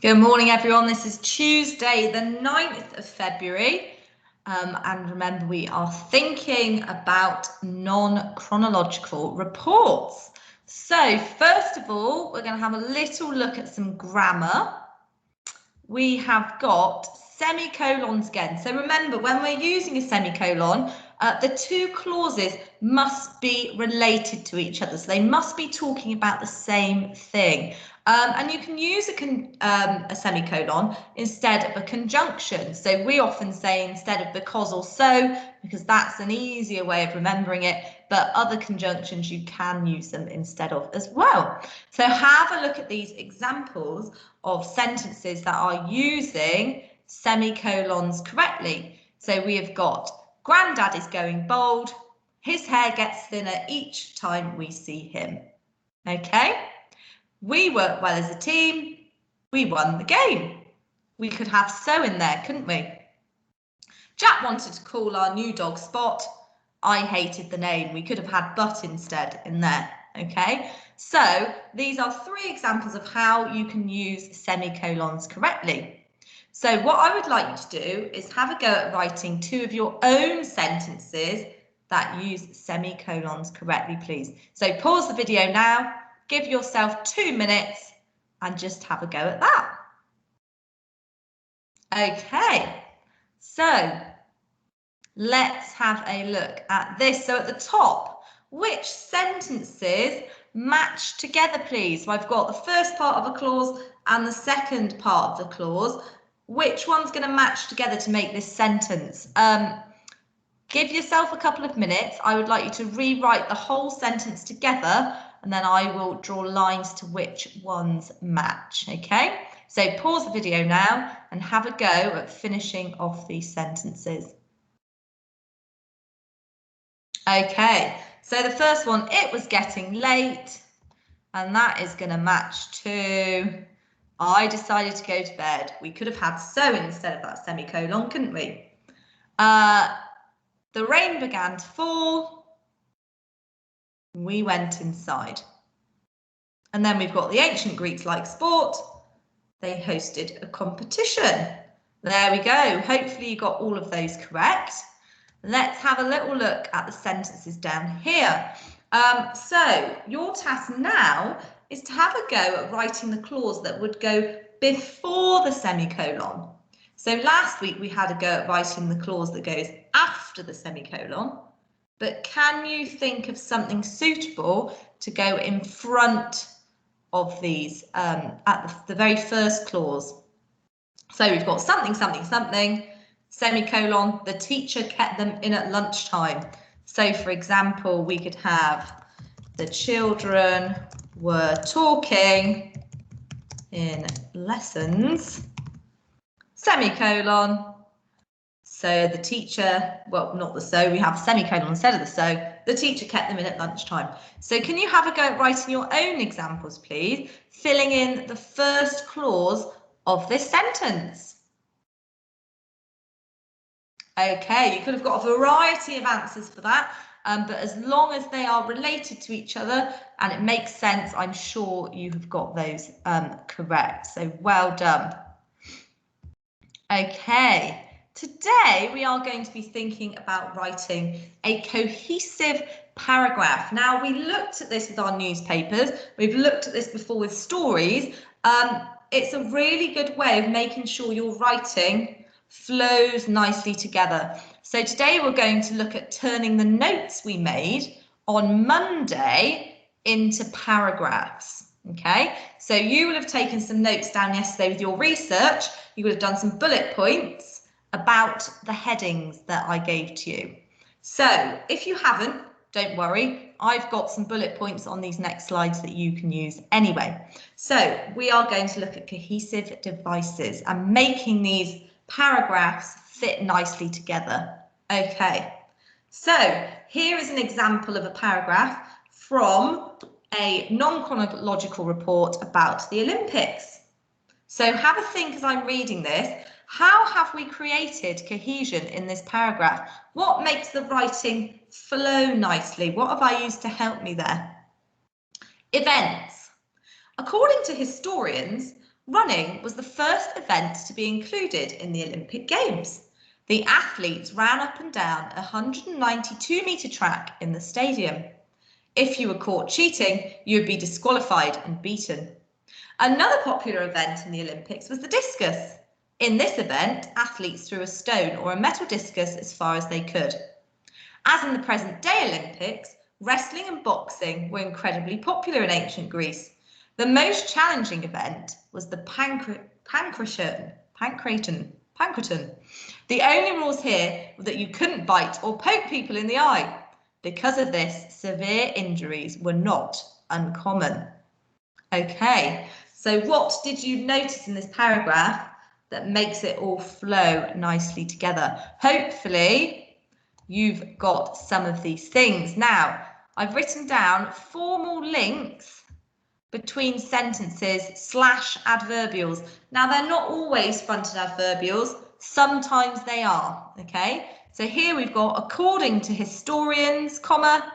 Good morning, everyone. This is Tuesday, the 9th of February. And remember, we are thinking about non-chronological reports. So first of all, we're going to have a little look at some grammar. We have got semicolons again. So remember, when we're using a semicolon, the two clauses must be related to each other. So they must be talking about the same thing. And you can use a semicolon instead of a conjunction. So we often say instead of because or so, because that's an easier way of remembering it, but other conjunctions you can use them instead of as well. So have a look at these examples of sentences that are using semicolons correctly. So we have got Grandad is going bald. His hair gets thinner each time we see him. Okay. We work well as a team. We won the game. We could have so in there, couldn't we? Jack wanted to call our new dog Spot. I hated the name. We could have had but instead in there. Okay, so these are three examples of how you can use semicolons correctly. So what I would like you to do is have a go at writing two of your own sentences that use semicolons correctly, please. So pause the video now, give yourself 2 minutes and just have a go at that. Okay, so let's have a look at this. So at the top, which sentences match together, please? So I've got the first part of a clause and the second part of the clause. Which one's going to match together to make this sentence? Give yourself a couple of minutes. I would like you to rewrite the whole sentence together, and then I will draw lines to which ones match, okay? So pause the video now and have a go at finishing off these sentences. Okay, so the first one, it was getting late, and that is going to match to I decided to go to bed. We could have had so instead of that semicolon, couldn't we? The rain began to fall. We went inside. And then we've got the ancient Greeks like sport. They hosted a competition. There we go. Hopefully you got all of those correct. Let's have a little look at the sentences down here. So your task now is to have a go at writing the clause that would go before the semicolon. So last week we had a go at writing the clause that goes after the semicolon, but can you think of something suitable to go in front of these at the very first clause? So we've got something, something, something, semicolon, the teacher kept them in at lunchtime. So for example, we could have the children were talking in lessons, semicolon. So the teacher, well, not the so, we have a semicolon instead of the so, the teacher kept them in at lunchtime. So can you have a go at writing your own examples, please, filling in the first clause of this sentence? Okay, you could have got a variety of answers for that, but as long as they are related to each other and it makes sense, I'm sure you have got those correct. So well done. Okay, today we are going to be thinking about writing a cohesive paragraph. Now, we looked at this with our newspapers. We've looked at this before with stories. It's a really good way of making sure your writing flows nicely together. So today we're going to look at turning the notes we made on Monday into paragraphs. Okay, so you will have taken some notes down yesterday with your research. You would have done some bullet points about the headings that I gave to you. So if you haven't, don't worry, I've got some bullet points on these next slides that you can use anyway. So we are going to look at cohesive devices and making these paragraphs fit nicely together. Okay, so here is an example of a paragraph from a non-chronological report about the Olympics. So have a think as I'm reading this. How have we created cohesion in this paragraph? What makes the writing flow nicely? What have I used to help me there? Events. According to historians, Running was the first event to be included in the Olympic Games. The athletes ran up and down a 192-metre track in the stadium. If you were caught cheating, you would be disqualified and beaten. Another popular event in the Olympics was the discus. In this event, athletes threw a stone or a metal discus as far as they could. As in the present-day Olympics, wrestling and boxing were incredibly popular in ancient Greece. The most challenging event was the pancration. The only rules here were that you couldn't bite or poke people in the eye. Because of this, severe injuries were not uncommon. Okay, so what did you notice in this paragraph that makes it all flow nicely together? Hopefully, you've got some of these things. Now, I've written down formal links between sentences / adverbials. Now, they're not always fronted adverbials. Sometimes they are, okay? So here we've got according to historians, comma,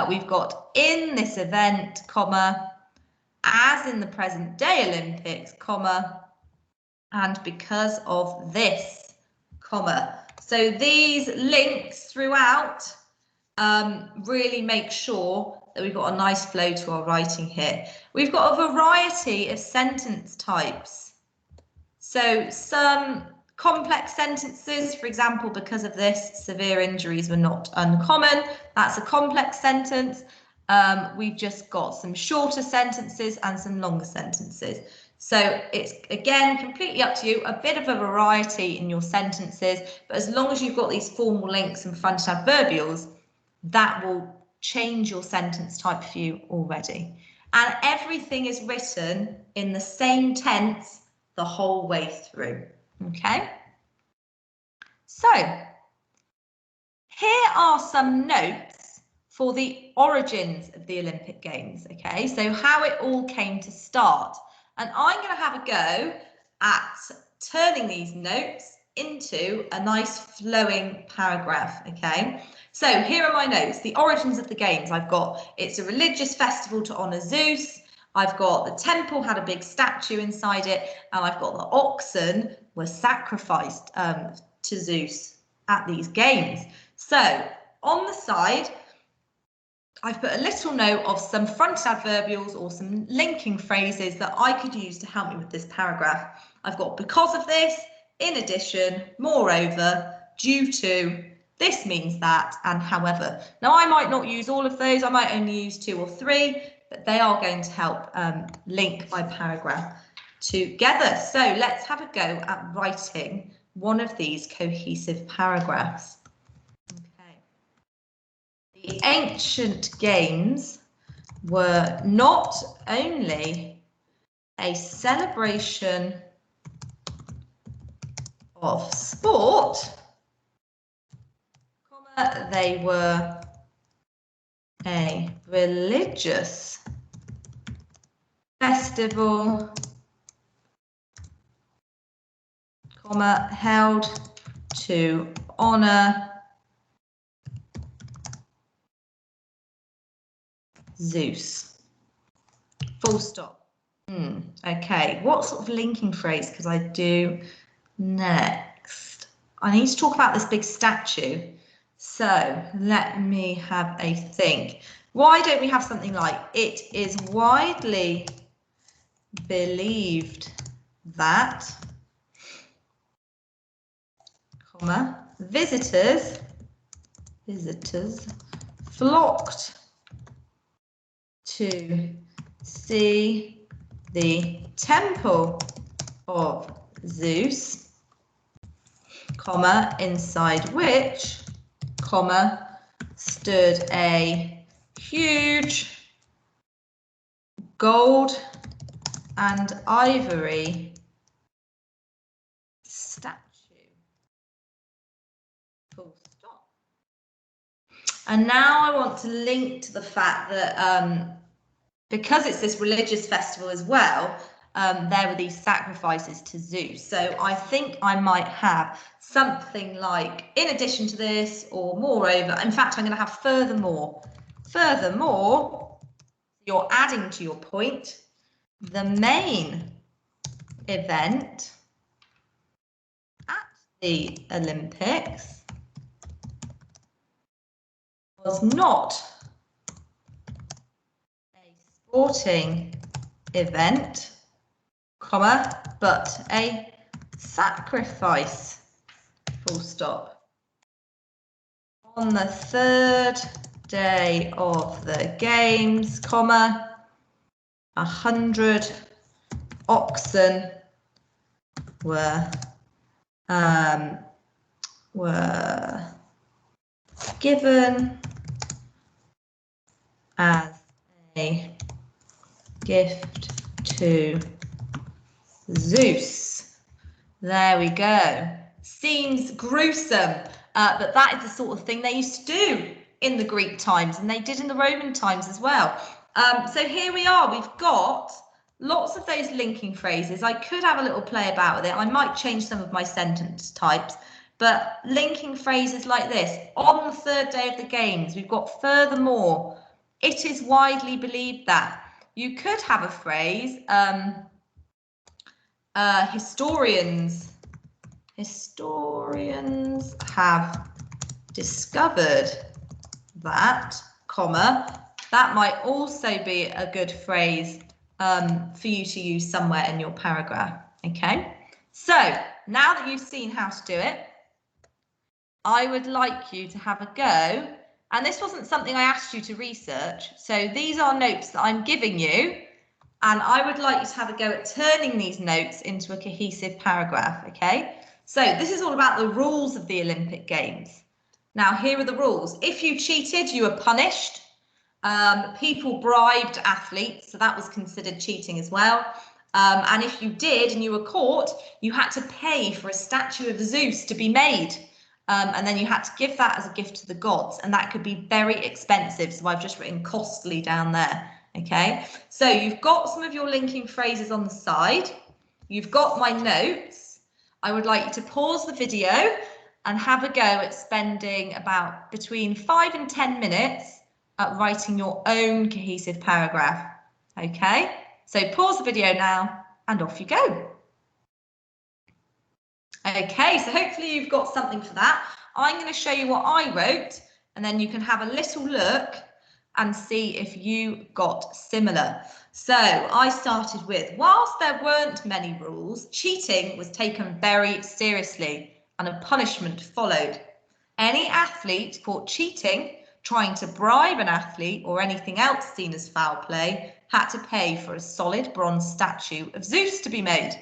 we've got in this event, comma, as in the present day Olympics, comma, and because of this, comma. So these links throughout really make sure that we've got a nice flow to our writing here. We've got a variety of sentence types. So some complex sentences, for example, because of this, severe injuries were not uncommon. That's a complex sentence. We've just got some shorter sentences and some longer sentences. So it's, again, completely up to you, a bit of a variety in your sentences, but as long as you've got these formal links and fronted adverbials, that will change your sentence type for you already. And everything is written in the same tense the whole way through, okay? So, here are some notes for the origins of the Olympic Games, okay? So how it all came to start. And I'm going to have a go at turning these notes into a nice flowing paragraph, okay? So here are my notes. The origins of the games. I've got, it's a religious festival to honour Zeus. I've got the temple had a big statue inside it, and I've got the oxen were sacrificed to Zeus at these games. So on the side, I've put a little note of some fronted adverbials or some linking phrases that I could use to help me with this paragraph. I've got because of this, in addition, moreover, due to, this means that, and however. Now, I might not use all of those. I might only use 2 or 3, but they are going to help link my paragraph together. So let's have a go at writing one of these cohesive paragraphs. Okay. The ancient games were not only a celebration of sport, they were a religious festival, held to honor Zeus. Full stop. Okay, what sort of linking phrase could I do next? I need to talk about this big statue. So let me have a think. Why don't we have something like, it is widely believed that, comma, visitors flocked to see the temple of Zeus, comma, inside which, comma, stood a huge gold and ivory statue. Full stop. And now I want to link to the fact that because it's this religious festival as well, there were these sacrifices to Zeus. So I think I might have something like, in addition to this, or moreover. In fact, I'm going to have furthermore. Furthermore, you're adding to your point. The main event at the Olympics was not a sporting event, comma, but a sacrifice, full stop. On the third day of the games, comma, 100 oxen were given as a gift to Zeus. There we go. Seems gruesome, but that is the sort of thing they used to do in the Greek times, and they did in the Roman times as well. So here we are. We've got lots of those linking phrases. I could have a little play about with it. I might change some of my sentence types, but linking phrases like this. On the third day of the games, we've got furthermore. It is widely believed that. You could have a phrase, historians have discovered that, comma. That might also be a good phrase for you to use somewhere in your paragraph, okay? So now that you've seen how to do it, I would like you to have a go. And this wasn't something I asked you to research. So these are notes that I'm giving you. And I would like you to have a go at turning these notes into a cohesive paragraph, okay? So this is all about the rules of the Olympic Games. Now, here are the rules. If you cheated, you were punished. People bribed athletes, so that was considered cheating as well. And if you did and you were caught, you had to pay for a statue of Zeus to be made. And then you had to give that as a gift to the gods, and that could be very expensive. So I've just written costly down there. Okay, so you've got some of your linking phrases on the side. You've got my notes. I would like you to pause the video and have a go at spending about between 5 and 10 minutes at writing your own cohesive paragraph. Okay, so pause the video now and off you go. Okay, so hopefully you've got something for that. I'm going to show you what I wrote, and then you can have a little look and see if you got similar. So I started with, whilst there weren't many rules, cheating was taken very seriously and a punishment followed. Any athlete caught cheating, trying to bribe an athlete or anything else seen as foul play, had to pay for a solid bronze statue of Zeus to be made.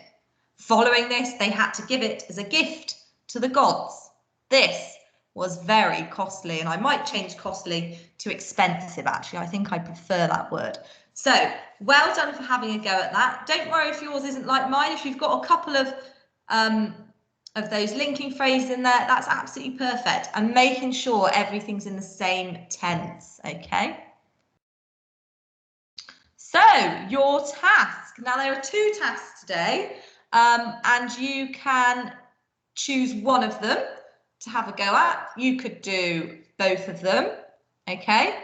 Following this, they had to give it as a gift to the gods. This was very costly, and I might change costly to expensive, actually. I think I prefer that word. So well done for having a go at that. Don't worry if yours isn't like mine. If you've got a couple of those linking phrases in there, that's absolutely perfect. And making sure everything's in the same tense, okay? So your task. Now there are 2 tasks today, and you can choose one of them to have a go at. You could do both of them, okay?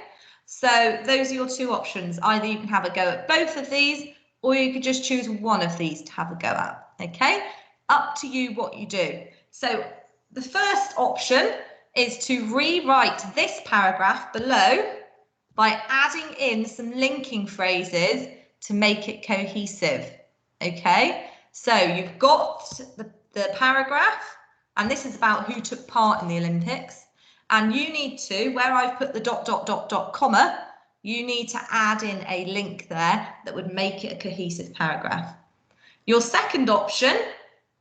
So those are your 2 options. Either you can have a go at both of these, or you could just choose one of these to have a go at, okay? Up to you what you do. So the first option is to rewrite this paragraph below by adding in some linking phrases to make it cohesive, okay? So you've got the paragraph, and this is about who took part in the Olympics. And you need to, where I've put the ... comma, you need to add in a link there that would make it a cohesive paragraph. Your second option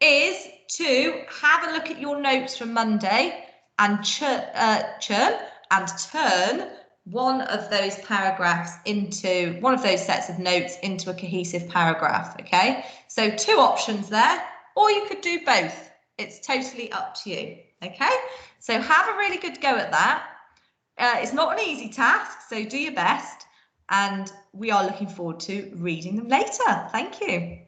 is to have a look at your notes from Monday and turn one of those paragraphs into, one of those sets of notes into a cohesive paragraph, okay? So 2 options there, or you could do both. It's totally up to you, okay? So have a really good go at that. It's not an easy task, so do your best. And we are looking forward to reading them later. Thank you.